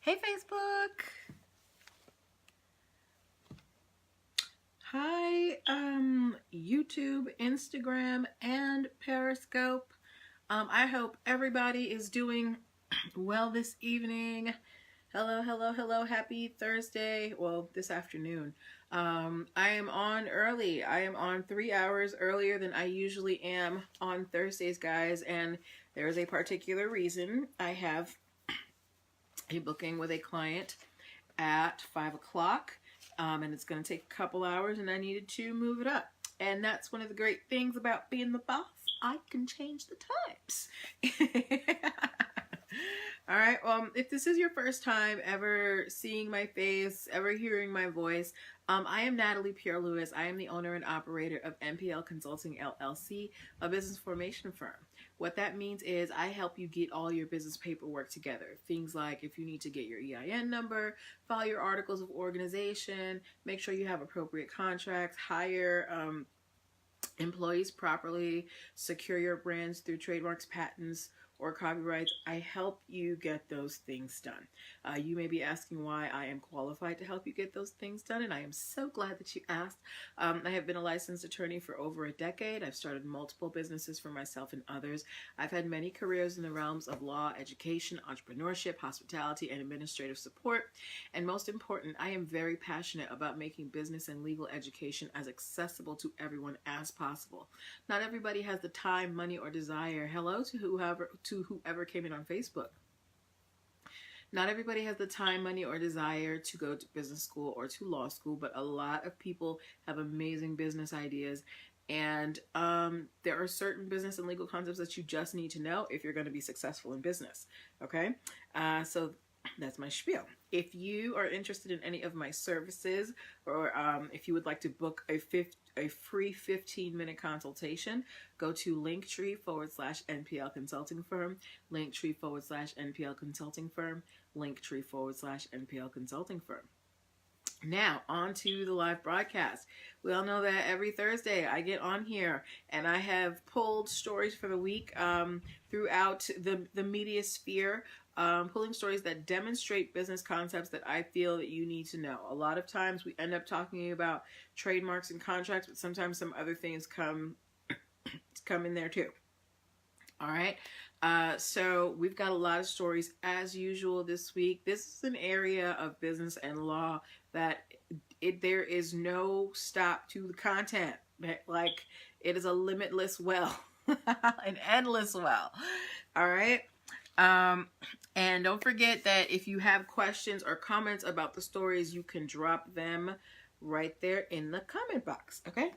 Hey Facebook. Hi YouTube, Instagram, and Periscope. I hope everybody is doing well this evening. Hello, hello, hello. Happy Thursday. Well, this afternoon. I am on early. I am on 3 hours earlier than I usually am on Thursdays, guys, and there is a particular reason. I have a booking with a client at 5 o'clock, and it's going to take a couple hours, and I needed to move it up. And that's one of the great things about being the boss. I can change the times. All right, well, if this is your first time ever seeing my face, ever hearing my voice, I am Natalie Pierre-Louis. I am the owner and operator of NPL Consulting LLC, a business formation firm. What that means is I help you get all your business paperwork together. Things like if you need to get your EIN number, file your articles of organization, make sure you have appropriate contracts, hire employees properly, secure your brands through trademarks, patents, or copyrights. I help you get those things done. You may be asking why I am qualified to help you get those things done, and I am so glad that you asked. I have been a licensed attorney for over a decade. I've started multiple businesses for myself and others. I've had many careers in the realms of law, education, entrepreneurship, hospitality, and administrative support. And most important, I am very passionate about making business and legal education as accessible to everyone as possible. Not everybody has the time, money, or desire. Hello to whoever came in on Facebook. Not everybody has the time, money, or desire to go to business school or to law school, but a lot of people have amazing business ideas, and there are certain business and legal concepts that you just need to know if you're going to be successful in business. Okay, so that's my spiel. If you are interested in any of my services, or if you would like to book a free 15-minute consultation, go to Linktree/NPL Consulting Firm, Linktree/NPL Consulting Firm, Linktree/NPL Consulting Firm. Now, on to the live broadcast. We all know that every Thursday I get on here and I have pulled stories for the week throughout the media sphere, pulling stories that demonstrate business concepts that I feel that you need to know. A lot of times we end up talking about trademarks and contracts, but sometimes some other things come in there too. All right. So we've got a lot of stories as usual this week. This is an area of business and law that there is no stop to the content. Like, it is a limitless well, an endless well. All right. And don't forget that if you have questions or comments about the stories, you can drop them right there in the comment box. Okay.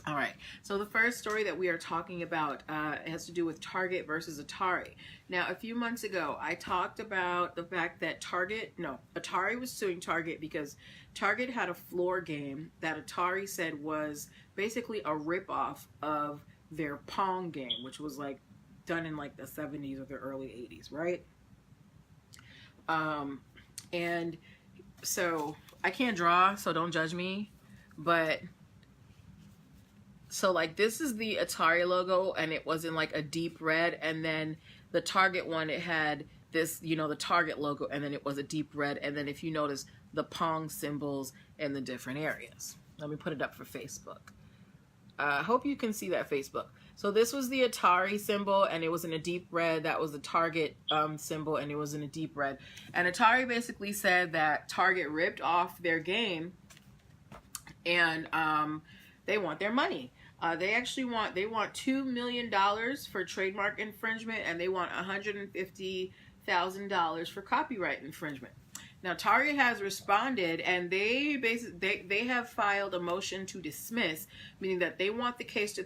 All right, so the first story that we are talking about has to do with Target versus Atari. Now, a few months ago, I talked about the fact that Atari was suing Target because Target had a floor game that Atari said was basically a ripoff of their Pong game, which was like done in like the 70s or the early 80s, right? And so I can't draw, so don't judge me, but so like this is the Atari logo, and it was in like a deep red, and then the Target one, it had this, the Target logo, and then it was a deep red, and then if you notice the Pong symbols in the different areas. Let me put it up for Facebook. I hope you can see that, Facebook. So this was the Atari symbol, and it was in a deep red. That was the Target symbol, and it was in a deep red. And Atari basically said that Target ripped off their game, and they want their money. They want $2 million for trademark infringement, and they want $150,000 for copyright infringement. Now, Target has responded, and they have filed a motion to dismiss, meaning that they want the case to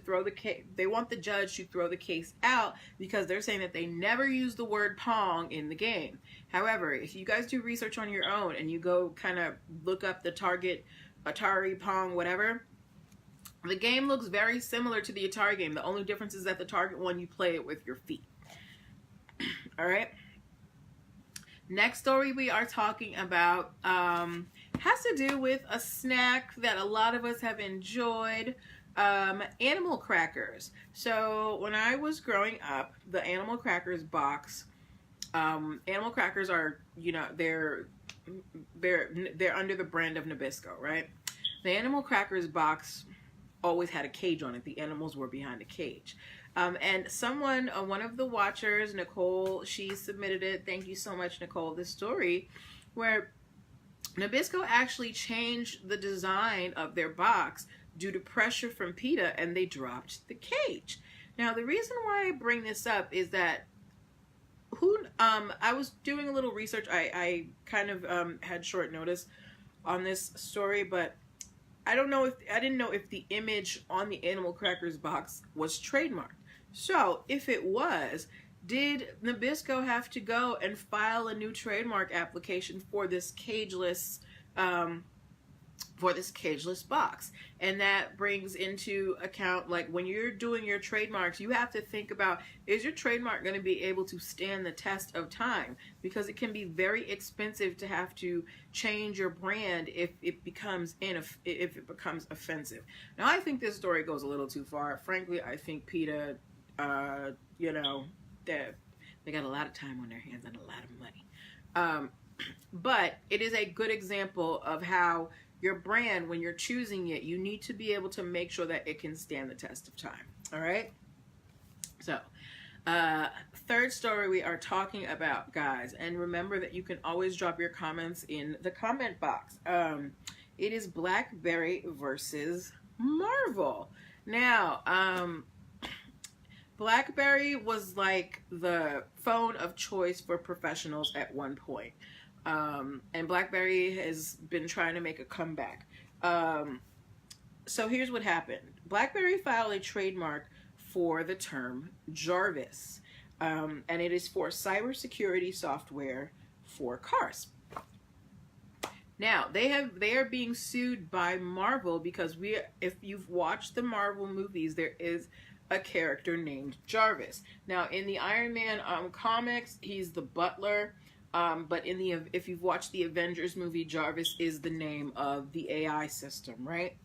they want the judge to throw the case out because they're saying that they never used the word Pong in the game. However, if you guys do research on your own and you go kind of look up the Target, Atari, Pong, whatever, the game looks very similar to the Atari game. The only difference is that the Target one, you play it with your feet. All right. Next story we are talking about has to do with a snack that a lot of us have enjoyed, animal crackers. So when I was growing up, the animal crackers box Animal crackers are, you know, they're under the brand of Nabisco, right? The animal crackers box always had a cage on it. The animals were behind a cage. And someone, one of the watchers, Nicole, she submitted it. Thank you so much, Nicole. This story where Nabisco actually changed the design of their box due to pressure from PETA, and they dropped the cage. Now, the reason why I bring this up is that I was doing a little research. I kind of had short notice on this story, but I didn't know if the image on the animal crackers box was trademarked. So if it was, did Nabisco have to go and file a new trademark application for this cageless box? And that brings into account, like, when you're doing your trademarks, you have to think about, is your trademark going to be able to stand the test of time? Because it can be very expensive to have to change your brand if it becomes offensive. Now, I think this story goes a little too far. Frankly, I think PETA, you know, they got a lot of time on their hands and a lot of money. But it is a good example of how your brand, when you're choosing it, you need to be able to make sure that it can stand the test of time. All right? So, third story we are talking about, guys. And remember that you can always drop your comments in the comment box. It is BlackBerry versus Marvel. Now, BlackBerry was like the phone of choice for professionals at one point. And BlackBerry has been trying to make a comeback. So here's what happened. BlackBerry filed a trademark for the term Jarvis, and it is for cybersecurity software for cars. Now they are being sued by Marvel because if you've watched the Marvel movies, there is a character named Jarvis. Now in the Iron Man comics, he's the butler. But if you've watched the Avengers movie, Jarvis is the name of the AI system, right?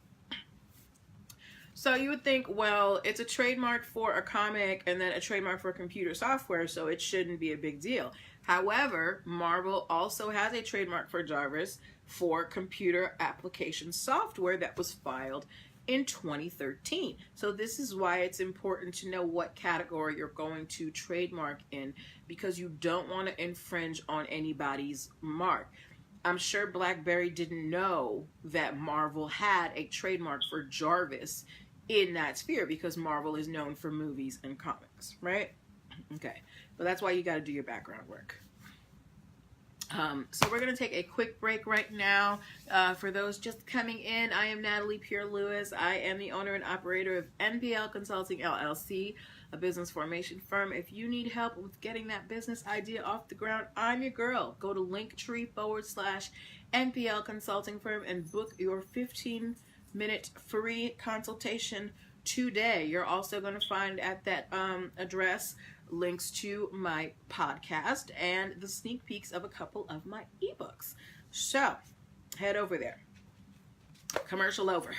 So you would think, well, it's a trademark for a comic and then a trademark for computer software, so it shouldn't be a big deal. However, Marvel also has a trademark for Jarvis for computer application software that was filed in 2013. So this is why it's important to know what category you're going to trademark in, because you don't want to infringe on anybody's mark. I'm sure BlackBerry didn't know that Marvel had a trademark for Jarvis in that sphere, because Marvel is known for movies and comics, right? Okay, but that's why you got to do your background work. So we're going to take a quick break right now. For those just coming in, I am Natalie Pierre-Lewis. I am the owner and operator of NPL Consulting LLC, a business formation firm. If you need help with getting that business idea off the ground, I'm your girl. Go to Linktree/NPL Consulting Firm and book your 15-minute free consultation today. You're also going to find at that address links to my podcast and the sneak peeks of a couple of my ebooks. So head over there. Commercial over.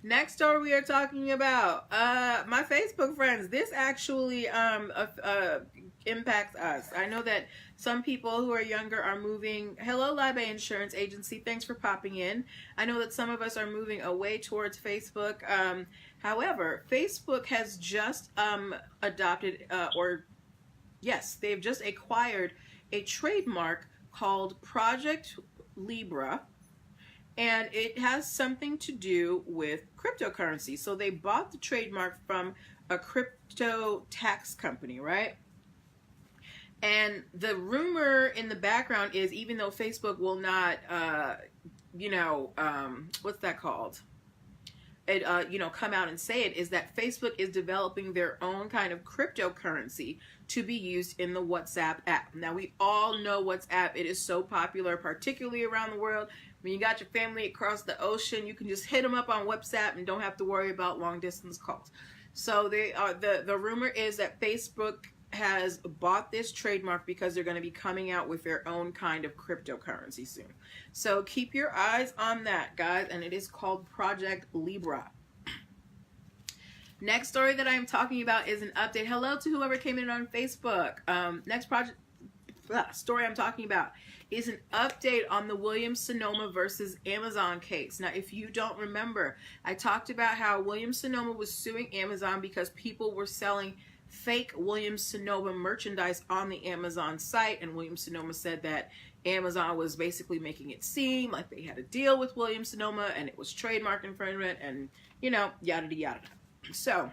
Next story we are talking about, my Facebook friends. This actually impacts us. I know that some people who are younger are moving. Hello, Libe Insurance Agency. Thanks for popping in. I know that some of us are moving away towards Facebook. However, Facebook has just adopted, they've just acquired a trademark called Project Libra. And it has something to do with cryptocurrency. So they bought the trademark from a crypto tax company, right? And the rumor in the background is, even though Facebook will not, what's that called? Come out and say it, is that Facebook is developing their own kind of cryptocurrency to be used in the WhatsApp app. Now, we all know WhatsApp. It is so popular, particularly around the world. When you got your family across the ocean, you can just hit them up on WhatsApp and don't have to worry about long distance calls. So the rumor is that Facebook has bought this trademark because they're going to be coming out with their own kind of cryptocurrency soon. So keep your eyes on that, guys, and it is called Project Libra. Next story that I'm talking about is an update. Hello to whoever came in on Facebook. Story I'm talking about is an update on the Williams-Sonoma versus Amazon case. Now, if you don't remember, I talked about how Williams-Sonoma was suing Amazon because people were selling fake Williams-Sonoma merchandise on the Amazon site, and Williams-Sonoma said that Amazon was basically making it seem like they had a deal with Williams-Sonoma and it was trademark infringement and, you know, yada yada. So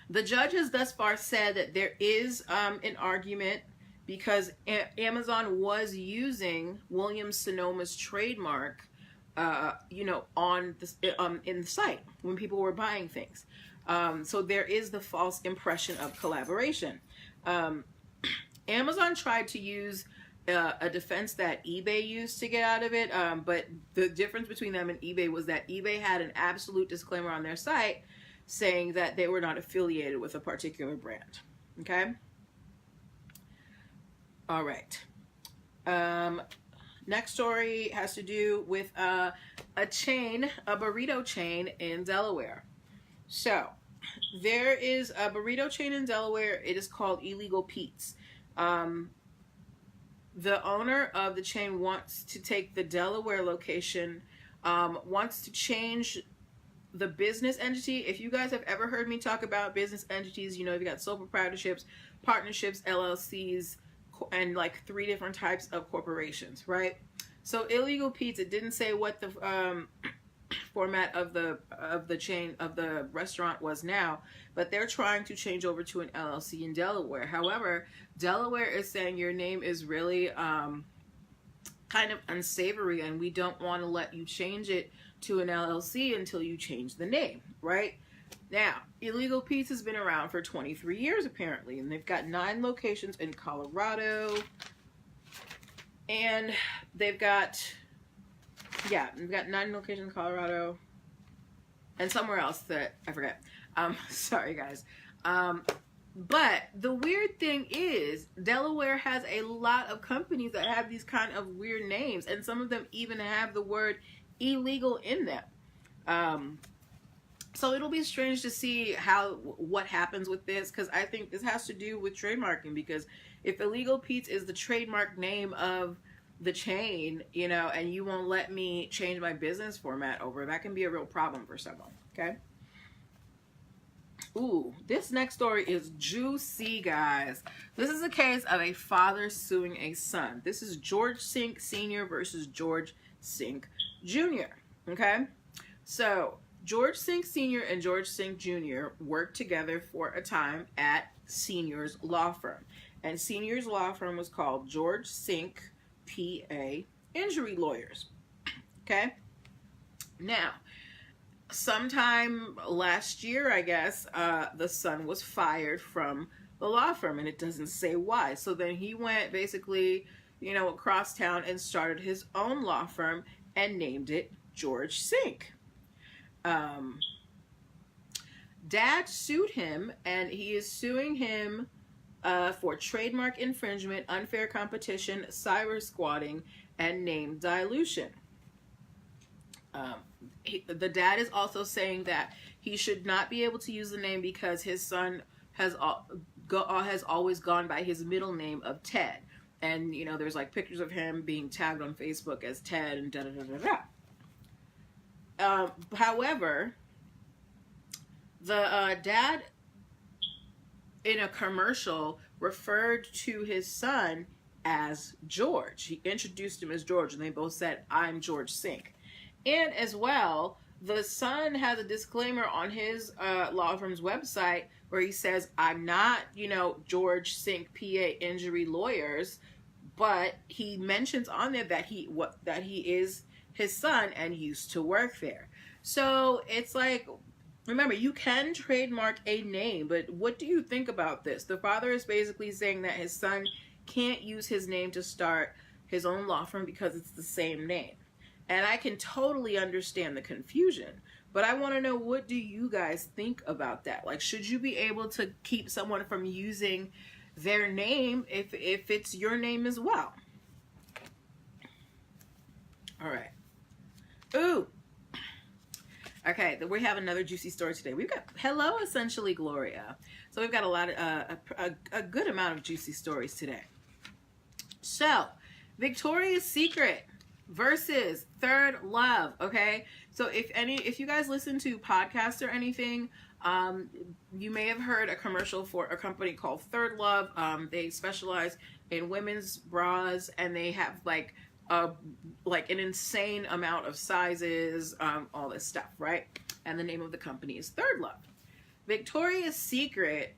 the judge has thus far said that there is an argument because Amazon was using Williams-Sonoma's trademark, you know, on the, in the site when people were buying things. So there is the false impression of collaboration. Amazon tried to use a defense that eBay used to get out of it, but the difference between them and eBay was that eBay had an absolute disclaimer on their site saying that they were not affiliated with a particular brand. Okay? All right. Next story has to do with a burrito chain in Delaware. So there is a burrito chain in Delaware. It is called Illegal Pete's. The owner of the chain wants to take the Delaware location, wants to change the business entity. If you guys have ever heard me talk about business entities, you know, you've got sole proprietorships, partnerships, LLCs, and like 3 different types of corporations, right? So Illegal Pete's, it didn't say what the format of the chain of the restaurant was now, but they're trying to change over to an LLC in Delaware. However, Delaware is saying your name is really kind of unsavory and we don't want to let you change it to an LLC until you change the name, right? Now, Illegal Pete's has been around for 23 years apparently, and they've got 9 locations in Colorado, and they've got 9 locations in Colorado and somewhere else that I forget. Sorry guys. But the weird thing is Delaware has a lot of companies that have these kind of weird names, and some of them even have the word illegal in them. So it'll be strange to see what happens with this, because I think this has to do with trademarking, because if Illegal Pete's is the trademark name of the chain, you know, and you won't let me change my business format over, that can be a real problem for someone, okay? Ooh, this next story is juicy, guys. This is a case of a father suing a son. This is George Sink Sr. versus George Sink Jr., okay? So George Sink Sr. and George Sink Jr. worked together for a time at Senior's law firm. And Senior's law firm was called George Sink PA Injury Lawyers. Okay? Now, sometime last year, I guess, the son was fired from the law firm, and it doesn't say why. So then he went basically, you know, across town and started his own law firm and named it George Sink. Dad sued him, and he is suing him for trademark infringement, unfair competition, cyber squatting, and name dilution. The dad is also saying that he should not be able to use the name because his son has always gone by his middle name of Ted. And, you know, there's like pictures of him being tagged on Facebook as Ted and da-da-da-da-da. However, the dad in a commercial referred to his son as George. He introduced him as George, and they both said, "I'm George Sink." And as well, the son has a disclaimer on his law firm's website where he says, "I'm not, you know, George Sink PA Injury Lawyers," but he mentions on there that he is his son and used to work there. So it's like, remember, you can trademark a name, but what do you think about this? The father is basically saying that his son can't use his name to start his own law firm because it's the same name. And I can totally understand the confusion, but I want to know, what do you guys think about that? Like, should you be able to keep someone from using their name if it's your name as well? All right. Ooh. Okay, we have another juicy story today. We've got hello, essentially Gloria. So we've got a lot of a good amount of juicy stories today. So, Victoria's Secret versus Thirdlove. Okay, so if you guys listen to podcasts or anything, you may have heard a commercial for a company called Thirdlove. They specialize in women's bras, and they have like an insane amount of sizes, all this stuff, right? And the name of the company is Thirdlove. Victoria's Secret,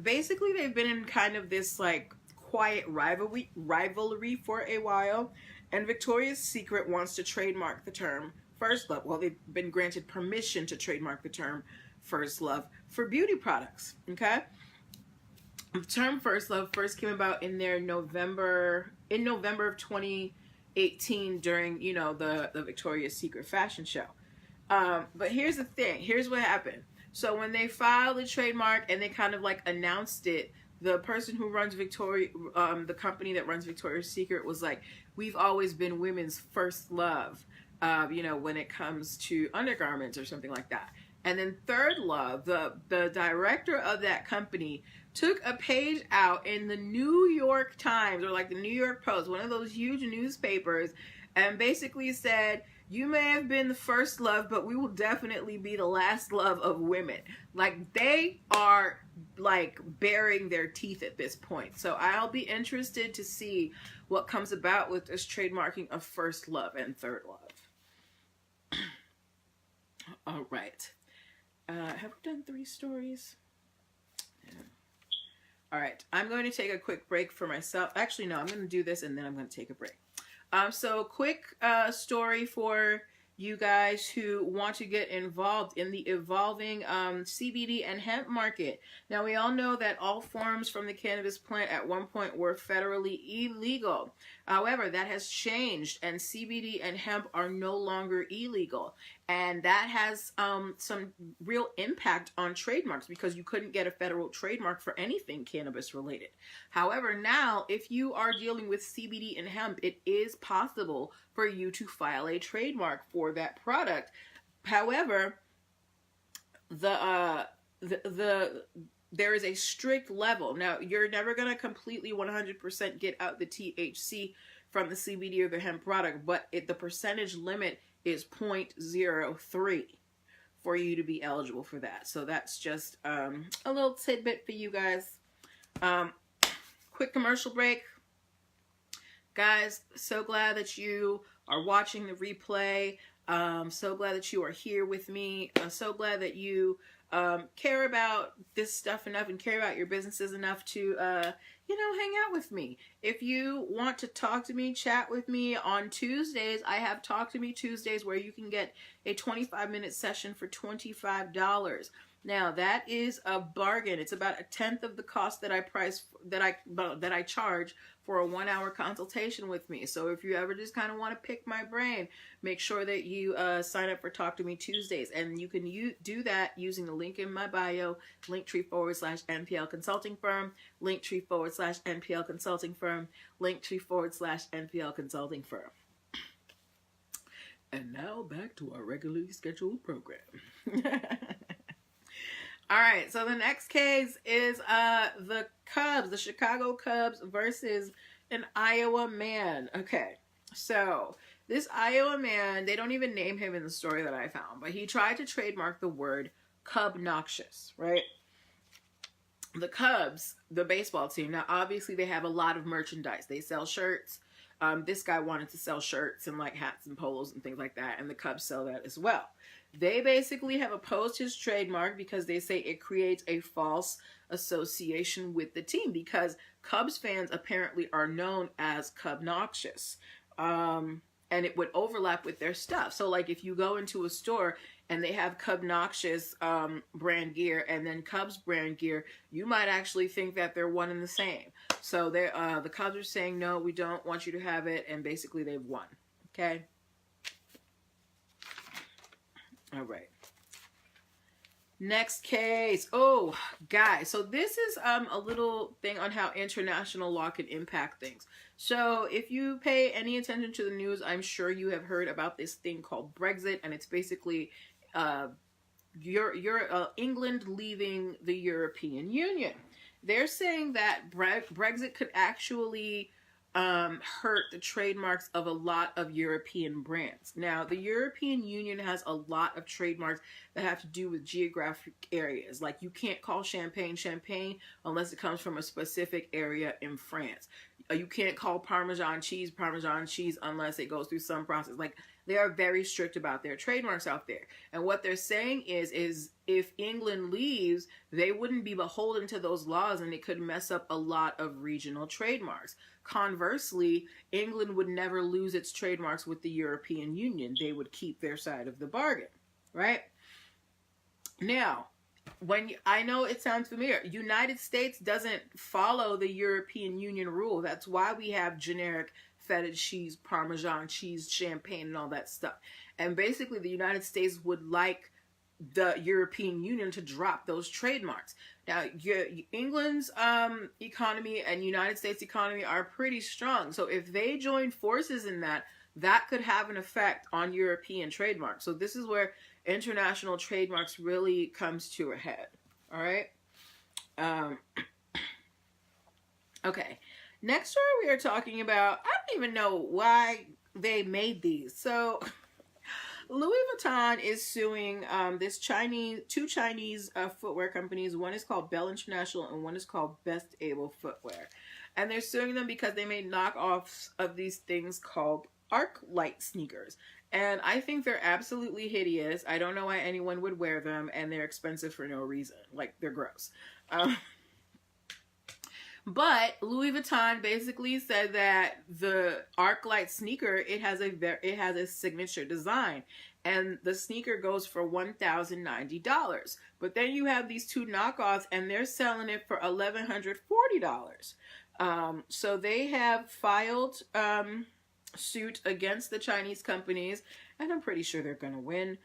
basically they've been in kind of this like quiet rivalry for a while, and Victoria's Secret wants to trademark the term First Love. Well, they've been granted permission to trademark the term First Love for beauty products, okay? The term First Love first came about in November of 2018 during, the Victoria's Secret fashion show. But here's the thing. Here's what happened. So when they filed the trademark and they kind of like announced it, the person who runs the company that runs Victoria's Secret was like, we've always been women's first love, when it comes to undergarments or something like that. And then Thirdlove, the director of that company, took a page out in the New York Times, or like the New York Post, one of those huge newspapers, and basically said, you may have been the first love, but we will definitely be the last love of women. Like, they are like baring their teeth at this point. So I'll be interested to see what comes about with this trademarking of First Love and Thirdlove. All right. Have we done 3 stories? Yeah. All right. I'm going to take a quick break for myself. Actually, no, I'm going to do this and then I'm going to take a break. So quick story for you guys who want to get involved in the evolving CBD and hemp market. Now, we all know that all forms from the cannabis plant at one point were federally illegal. However, that has changed, and CBD and hemp are no longer illegal. And that has some real impact on trademarks, because you couldn't get a federal trademark for anything cannabis related. However, now, if you are dealing with CBD and hemp, it is possible for you to file a trademark for that product. However, there is a strict level. Now, you're never going to completely 100% get out the THC from the CBD or the hemp product, but the percentage limit is 0.03 for you to be eligible for that. So that's just a little tidbit for you guys. Quick commercial break. Guys, so glad that you are watching the replay. So glad that you are here with me. I'm so glad that you care about this stuff enough and care about your businesses enough to, hang out with me. If you want to talk to me, chat with me on Tuesdays, I have Talk to Me Tuesdays, where you can get a 25-minute session for $25. Now, that is a bargain. It's about 1/10 of the cost that I charge for a 1-hour consultation with me. So if you ever just kind of want to pick my brain, make sure that you sign up for Talk to Me Tuesdays. And you can do that using the link in my bio, linktree/NPL Consulting Firm, linktree/NPL Consulting Firm, linktree/NPL Consulting Firm. And now back to our regularly scheduled program. All right, so the next case is the Cubs, the Chicago Cubs versus an Iowa man. Okay, so this Iowa man, they don't even name him in the story that I found, but he tried to trademark the word Cub-noxious, right? The Cubs, the baseball team, now obviously they have a lot of merchandise. They sell shirts. This guy wanted to sell shirts and like hats and polos and things like that, and the Cubs sell that as well. They basically have opposed his trademark because they say it creates a false association with the team, because Cubs fans apparently are known as Cub-noxious. And it would overlap with their stuff. So like if you go into a store and they have Cub-noxious brand gear and then Cubs brand gear, you might actually think that they're one and the same. So the Cubs are saying, no, we don't want you to have it, and basically they've won. Okay? All right. Next case. Oh, guys. So this is a little thing on how international law can impact things. So if you pay any attention to the news, I'm sure you have heard about this thing called Brexit, and it's basically England leaving the European Union. They're saying that Brexit could actually hurt the trademarks of a lot of European brands. Now, the European Union has a lot of trademarks that have to do with geographic areas. Like, you can't call champagne champagne unless it comes from a specific area in France. You can't call Parmesan cheese unless it goes through some process. Like, they are very strict about their trademarks out there. And what they're saying is if England leaves, they wouldn't be beholden to those laws, and it could mess up a lot of regional trademarks. Conversely, England would never lose its trademarks with the European Union. They would keep their side of the bargain, right? Now, I know it sounds familiar. United States doesn't follow the European Union rule. That's why we have generic feta cheese, Parmesan cheese, champagne, and all that stuff. And basically, the United States would like the European Union to drop those trademarks. Now, England's economy and United States economy are pretty strong. So if they join forces in that, that could have an effect on European trademarks. So this is where international trademarks really comes to a head. All right. Okay. Next story we are talking about, I don't even know why they made these. So Louis Vuitton is suing two Chinese footwear companies. One is called Bell International and one is called Best Able Footwear. And they're suing them because they made knockoffs of these things called arc light sneakers. And I think they're absolutely hideous. I don't know why anyone would wear them, and they're expensive for no reason. Like, they're gross. But Louis Vuitton basically said that the arc light sneaker, it has a signature design, and the sneaker goes for $1,090. But then you have these two knockoffs, and they're selling it for $1,140. So they have filed suit against the Chinese companies, and I'm pretty sure they're going to win.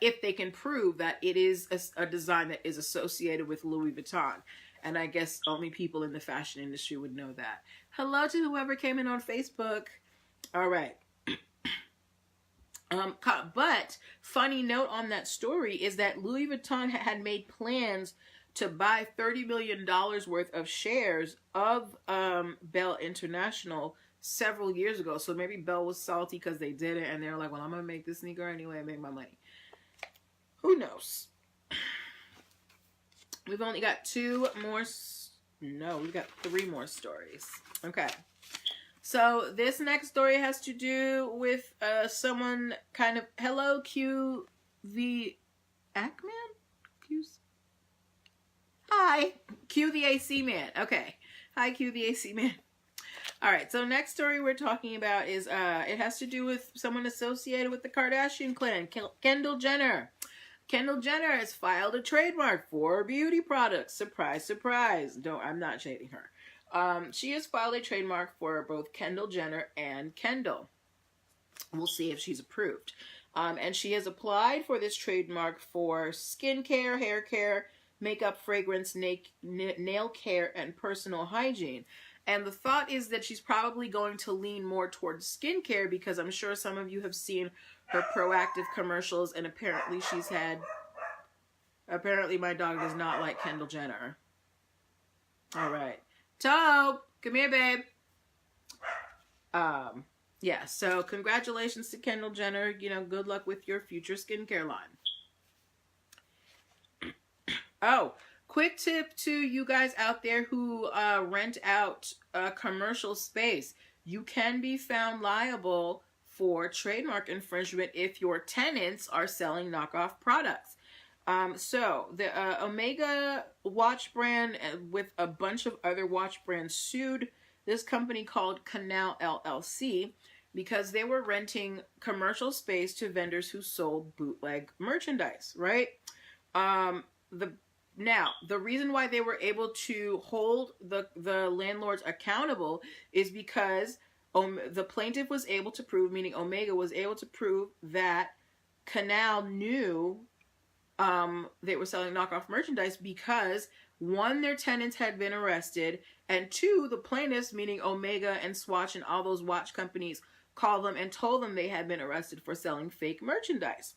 If they can prove that it is a design that is associated with Louis Vuitton. And I guess only people in the fashion industry would know that. Hello to whoever came in on Facebook. All right. But funny note on that story is that Louis Vuitton had made plans to buy $30 million worth of shares of Bell International several years ago. So maybe Bell was salty because they did it, and they were like, well, I'm going to make this sneaker anyway and make my money. Who knows? We've only got we've got 3 more stories. Okay. So this next story has to do with someone kind of, hello, Q the Ackman? Hi, Q the AC Man. Okay. Hi, Q the AC Man. All right, so next story we're talking about is, it has to do with someone associated with the Kardashian clan, Kendall Jenner. Kendall Jenner has filed a trademark for beauty products. Surprise, surprise. I'm not shading her. She has filed a trademark for both Kendall Jenner and Kendall. We'll see if she's approved. And she has applied for this trademark for skincare, hair care, makeup, fragrance, nail care, and personal hygiene. And the thought is that she's probably going to lean more towards skincare because I'm sure some of you have seen her proactive commercials, and apparently my dog does not like Kendall Jenner. All right. Tobe, come here, babe. Yeah, so congratulations to Kendall Jenner. You know, good luck with your future skincare line. Oh, quick tip to you guys out there who rent out commercial space. You can be found liable for trademark infringement if your tenants are selling knockoff products. So the Omega watch brand with a bunch of other watch brands sued this company called Canal LLC because they were renting commercial space to vendors who sold bootleg merchandise, right? Now, the reason why they were able to hold the landlords accountable is because the plaintiff was able to prove, meaning Omega was able to prove that Canal knew they were selling knockoff merchandise because, 1, their tenants had been arrested, and 2, the plaintiffs, meaning Omega and Swatch and all those watch companies, called them and told them they had been arrested for selling fake merchandise.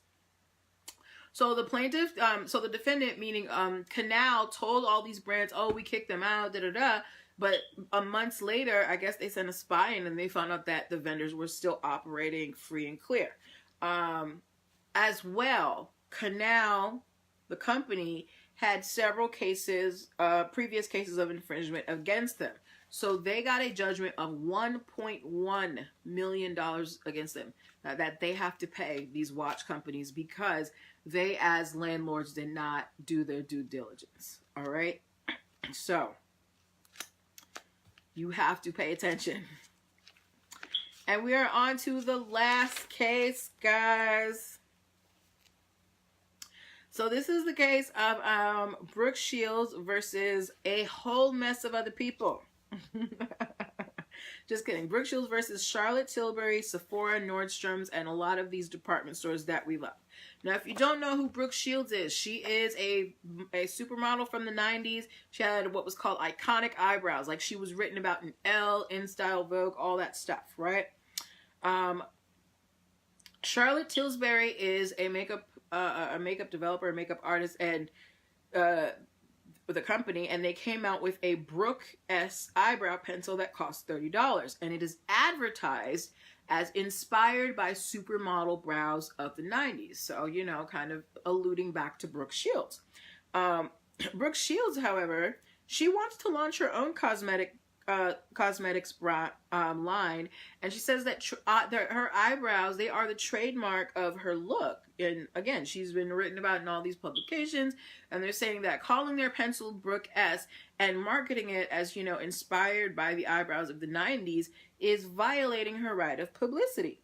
So the plaintiff, so the defendant, meaning Canal, told all these brands, oh, we kicked them out, da-da-da. But months later, I guess they sent a spy in and they found out that the vendors were still operating free and clear. As well, Canal, the company, had several cases, previous cases of infringement against them. So they got a judgment of $1.1 million against them that they have to pay these watch companies because they, as landlords, did not do their due diligence. All right? So you have to pay attention. And we are on to the last case, guys. So this is the case of Brooke Shields versus a whole mess of other people. Just kidding. Brooke Shields versus Charlotte Tilbury, Sephora, Nordstrom's, and a lot of these department stores that we love. Now, if you don't know who Brooke Shields is, she is a supermodel from the 90s. She had what was called iconic eyebrows. Like, she was written about in Elle, In Style, Vogue, all that stuff, right? Charlotte Tilbury is a makeup developer, a makeup artist, and with a company, and they came out with a Brooke S eyebrow pencil that costs $30, and it is advertised as inspired by supermodel brows of the 90s. So, you know, kind of alluding back to Brooke Shields. Brooke Shields, however, she wants to launch her own cosmetics line, and she says that her eyebrows, they are the trademark of her look. And again, she's been written about in all these publications, and they're saying that calling their pencil Brooke S and marketing it as, you know, inspired by the eyebrows of the 90s is violating her right of publicity.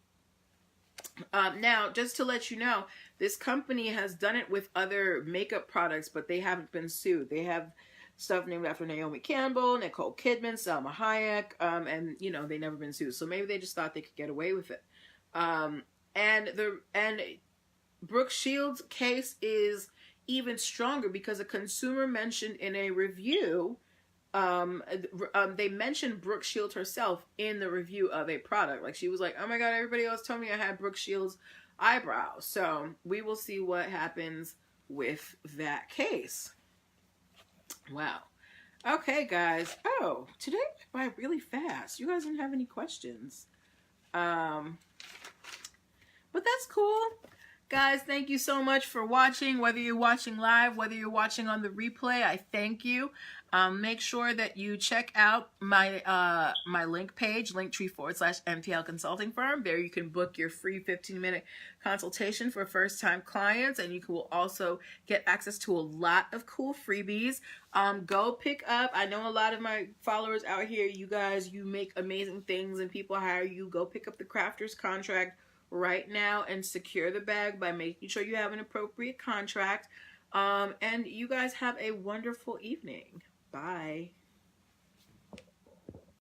Now, just to let you know, this company has done it with other makeup products, but they haven't been sued. They have stuff named after Naomi Campbell, Nicole Kidman, Salma Hayek, and, you know, they never been sued. So maybe they just thought they could get away with it. And Brooke Shields' case is even stronger because a consumer mentioned in a review, they mentioned Brooke Shields herself in the review of a product. Like, she was like, oh my God, everybody else told me I had Brooke Shields' eyebrows. So we will see what happens with that case. Wow. Okay, guys. Oh, today went by really fast. You guys didn't have any questions. But that's cool. Guys, thank you so much for watching. Whether you're watching live, whether you're watching on the replay, I thank you. Make sure that you check out my my link page, linktree/MTL Consulting Firm. There you can book your free 15-minute consultation for first-time clients, and you will also get access to a lot of cool freebies. Go pick up. I know a lot of my followers out here, you guys, you make amazing things and people hire you. Go pick up the Crafter's Contract right now and secure the bag by making sure you have an appropriate contract. And you guys have a wonderful evening. Bye.